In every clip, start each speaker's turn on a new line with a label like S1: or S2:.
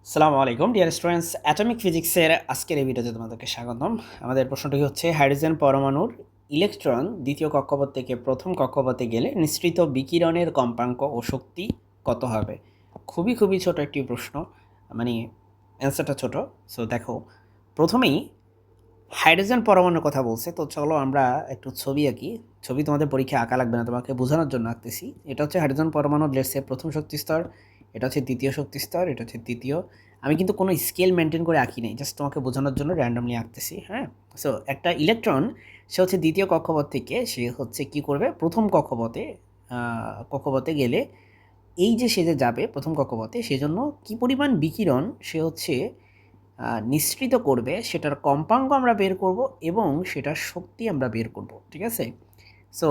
S1: আসসালামু আলাইকুম dear students, atomic ফিজিক্সের আজকের এই ভিডিওতে তোমাদেরকে স্বাগতম। আমাদের প্রশ্নটি হচ্ছে হাইড্রোজেন পরমাণুর ইলেকট্রন দ্বিতীয় কক্ষপথ থেকে প্রথম কক্ষপথে গেলে নিঃসৃত বিকিরণের কম্পাঙ্ক ও শক্তি কত হবে। খুবই ছোট একটি প্রশ্ন, মানে অ্যান্সারটা ছোট। সো দেখো, প্রথমেই হাইড্রোজেন পরমাণুর কথা বলছে, তো চলো আমরা একটু ছবি আঁকি। ছবি তোমাদের পরীক্ষায় আঁকা লাগবে না, তোমাকে বোঝানোর জন্য আঁকতেছি। এটা হচ্ছে হাইড্রোজেন পরমাণুর লেটসে প্রথম শক্তি স্তর, এটা হচ্ছে দ্বিতীয় শক্তি স্তর, এটা হচ্ছে তৃতীয়। আমি কিন্তু কোনো স্কেল মেনটেন করে আঁকি নাই, জাস্ট তোমাকে বোঝানোর জন্য র্যান্ডমলি আঁকতেছি। হ্যাঁ, সো একটা ইলেকট্রন সে হচ্ছে দ্বিতীয় কক্ষপথ থেকে সে হচ্ছে কি করবে, প্রথম কক্ষপথে গেলে এই যে সে যে যাবে প্রথম কক্ষপথে, সেজন্য কি পরিমাণ বিকিরণ সে হচ্ছে নিঃসৃত করবে সেটার কম্পাঙ্ক আমরা বের করব এবং সেটার শক্তি আমরা বের করব। ঠিক আছে? সো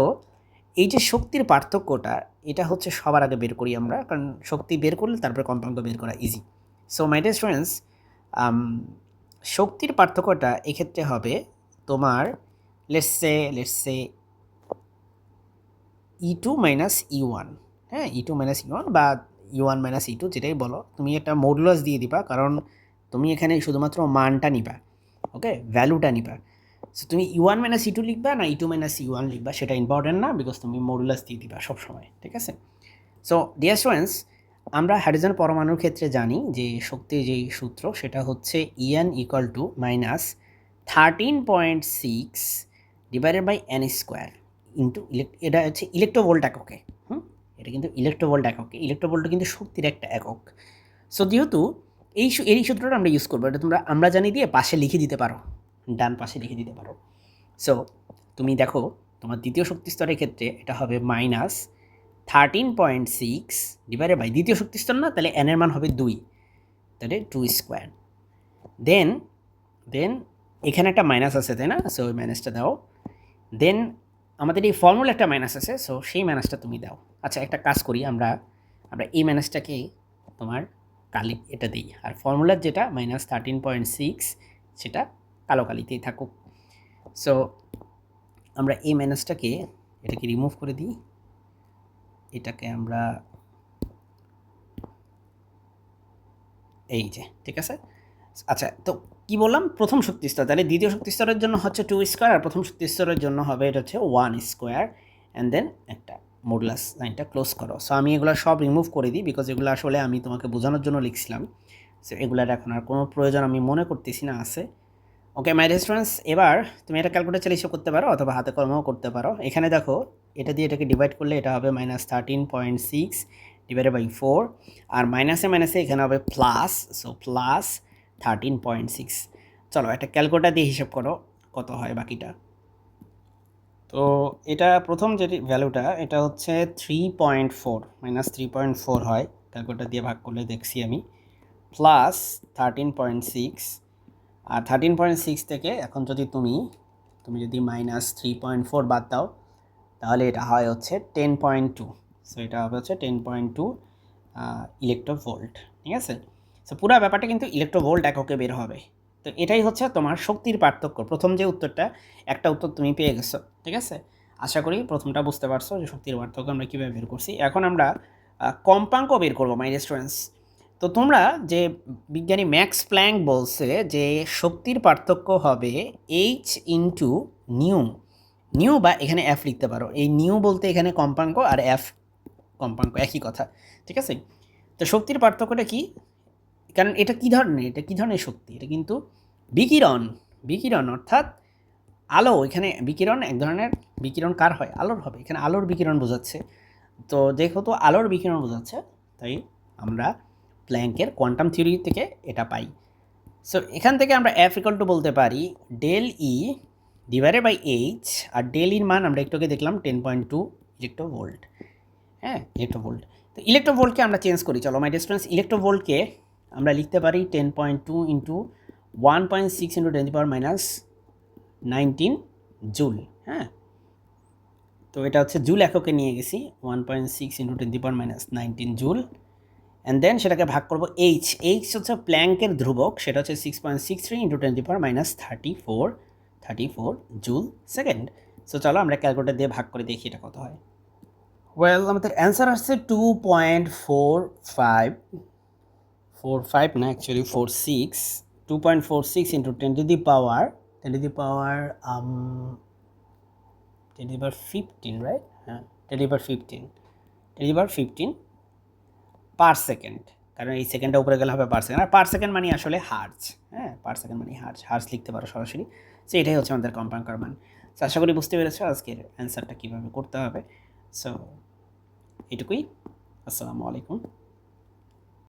S1: এই যে শক্তির পার্থক্যটা, এটা হচ্ছে সবার আগে বের করি আমরা, কারণ শক্তি বের করলে তারপরে কম্পাঙ্ক বের করা easy. So my dear students, শক্তির পার্থক্যটা এক্ষেত্রে হবে তোমার let's say E2 minus E1। হ্যাঁ, E2 মাইনাস E1 বা E1 মাইনাস E2 যেটাই বলো, তুমি একটা মডুলাস দিয়ে দিবা, কারণ তুমি এখানে শুধুমাত্র মানটা নিবা। ওকে, ভ্যালুটা নিবা। সো তুমি E1 মাইনাস E2 লিখবা না E2 মাইনাস E1 লিখবা সেটা ইম্পর্টেন্ট না, বিকজ তুমি মডুলাস দিয়ে দিবা সবসময়। ঠিক আছে? সো ডিয়ার স্টুডেন্টস, আমরা হাইড্রোজেন পরমাণুর ক্ষেত্রে জানি যে শক্তির যেই সূত্র সেটা হচ্ছে En equal to minus 13.6 divided by n square into এটা হচ্ছে ইলেকট্রোভোল্ট এককে। এটা কিন্তু ইলেকট্রোভোল্ট এককে, ইলেকট্রোভোল্ট কিন্তু শক্তির একটা একক। সো যেহেতু এই সূত্রটা আমরা ইউজ করবো, এটা আমরা জানি দিয়ে পাশে লিখে দিতে পারো, ডান পাশে লিখে দিতে পারো। সো তুমি দেখো, তোমার দ্বিতীয় শক্তি স্তরের ক্ষেত্রে এটা হবে মাইনাস 13.6 ডিভাইডেড বাই দ্বিতীয় শক্তি স্তর না, তাহলে এন এর মান হবে 2, তাহলে 2 স্কোয়ার। দেন দেন এখানে একটা মাইনাস আছে, তাই না? সো ওই মাইনাসটা দাও। দেন আমাদের এই ফর্মুলা একটা মাইনাস আছে, সো সেই মাইনাসটা তুমি দাও। আচ্ছা, একটা কাজ করি, আমরা এই মাইনাসটাকে তোমার কালি এটা দিই, আর ফর্মুলার যেটা মাইনাস 13.6 সেটা কালো কালিতেই থাকুক। সো আমরা এই মাইনাসটাকে এটাকে রিমুভ করে দিই, এটাকে আমরা এই যে, ঠিক আছে। আচ্ছা, তো কি বললাম, প্রথম শক্তি স্তর, তাহলে দ্বিতীয় শক্তি স্তরের জন্য হচ্ছে 2 স্কোয়ার, আর প্রথম শক্তি স্তরের জন্য হবে এটা হচ্ছে 1 স্কোয়ার। অ্যান্ড দেন একটা মডুলাস লাইনটা ক্লোজ করো। সো আমি এগুলো সব রিমুভ করে দিই, বিকজ এগুলো আসলে আমি তোমাকে বোঝানোর জন্য লিখছিলাম। সো এগুলার এখন আর কোনো প্রয়োজন আমি মনে করতেছি না আছে। ওকে মাই ডিয়ার স্টুডেন্টস, এবার তুমি এটা ক্যালকুলেটর চালিয়ে করতে পারো অথবা হাতে কলমেও করতে পারো। এখানে দেখো, এটা দিয়ে এটাকে ডিভাইড করলে এটা হবে মাইনাস 13.6 ডিভাইডেড বাই 4, আর মাইনাসে মাইনাসে এখানে হবে প্লাস, সো প্লাস 13.6। চলো একটা ক্যালকুলেটর দিয়ে হিসাব করো কত হয় বাকিটা। তো এটা প্রথম যে ভ্যালুটা এটা হচ্ছে 3.4, মাইনাস 3.4 হয়, ক্যালকুলেটর দিয়ে ভাগ করলে দেখছি আমি, প্লাস 13.6। আর 13.6 থেকে এখন যদি তুমি যদি মাইনাস 3.4 বাদ দাও, তাহলে এটা হয় হচ্ছে 10.2। সো এটা হবে হচ্ছে 10.2 ইলেকট্রোভোল্ট। ঠিক আছে? সো পুরো ব্যাপারটা কিন্তু ইলেকট্রোভোল্ট এককে বের হবে। তো এটাই হচ্ছে তোমার শক্তির পার্থক্য। প্রথম যে উত্তরটা, একটা উত্তর তুমি পেয়ে গেছো। ঠিক আছে? আশা করি প্রথমটা বুঝতে পারছো যে শক্তির পার্থক্য আমরা কীভাবে বের করছি। এখন আমরা কম্পাঙ্ক বের করবো মাই স্টুডেন্টস। তো তোমরা যে বিজ্ঞানী ম্যাক্স প্ল্যাঙ্ক বলছে যে শক্তির পার্থক্য হবে এইচ ইন্টু নিউ। নিউ বা এখানে এফ লিখতে পারো, এই নিউ বলতে এখানে কম্পাঙ্ক আর এফ কম্পাঙ্ক একই কথা। ঠিক আছে? তো শক্তির পার্থক্যটা কি? কারণ এটা কী ধরনের শক্তি, এটা কিন্তু বিকিরণ অর্থাৎ আলো। এখানে বিকিরণ এক ধরনের, বিকিরণ কার হয়? আলোর হবে, এখানে আলোর বিকিরণ বোঝাচ্ছে। তো যেহেতু আলোর বিকিরণ বোঝাচ্ছে, তাই আমরা প্ল্যাঙ্কের কোয়ান্টাম থিওরি থেকে এটা পাই। সো এখান থেকে আমরা এফ ইকুয়াল টু বলতে পারি del E divided by h, আর ডেল ইর মান আমরা একটু আগে দেখলাম 10.2 ইলেকট্রোভোল্ট। হ্যাঁ, ইলেকট্রোভোল্ট। তো ইলেকট্রোভোল্টকে আমরা চেঞ্জ করি, চলো মাই ডিস্টেন্স। ইলেকট্রোভোল্টকে আমরা লিখতে পারি 10.2 ইন্টু 1.6 ইন্টু 10⁻19 জুল। হ্যাঁ, তো এটা হচ্ছে জুল এককে নিয়ে গেছি, 1.6 ইন্টু 10⁻19 জুল। অ্যান্ড দেন সেটাকে ভাগ করবো এইচ হচ্ছে প্ল্যাঙ্কের ধ্রুবক, সেটা হচ্ছে 6.63 ইন্টু 10⁻34 জুল সেকেন্ড। সো চলো আমরা ক্যালকুলেটর দিয়ে ভাগ করে দেখি এটা কত হয়। ওয়েল, আমাদের অ্যান্সার আসছে 2.45 4.5 না, actually 4.6, 2.46 into 10 to the power 15, right? হ্যাঁ, 10 to the power 15 per second, কারণ এই সেকেন্ডটা উপরে গেলে হবে পার সেকেন্ড, আর পার সেকেন্ড মানে আসলে হার্জ। হ্যাঁ, পার সেকেন্ড মানে হার্জ লিখতে পারো সরাসরি। সো এটাই হচ্ছে আমাদের কম্পাউন্ড করার মান। সো আশা করি বুঝতে পেরেছো আজকের অ্যান্সারটা কীভাবে করতে হবে। সো এটুকুই। আসসালামু আলাইকুম।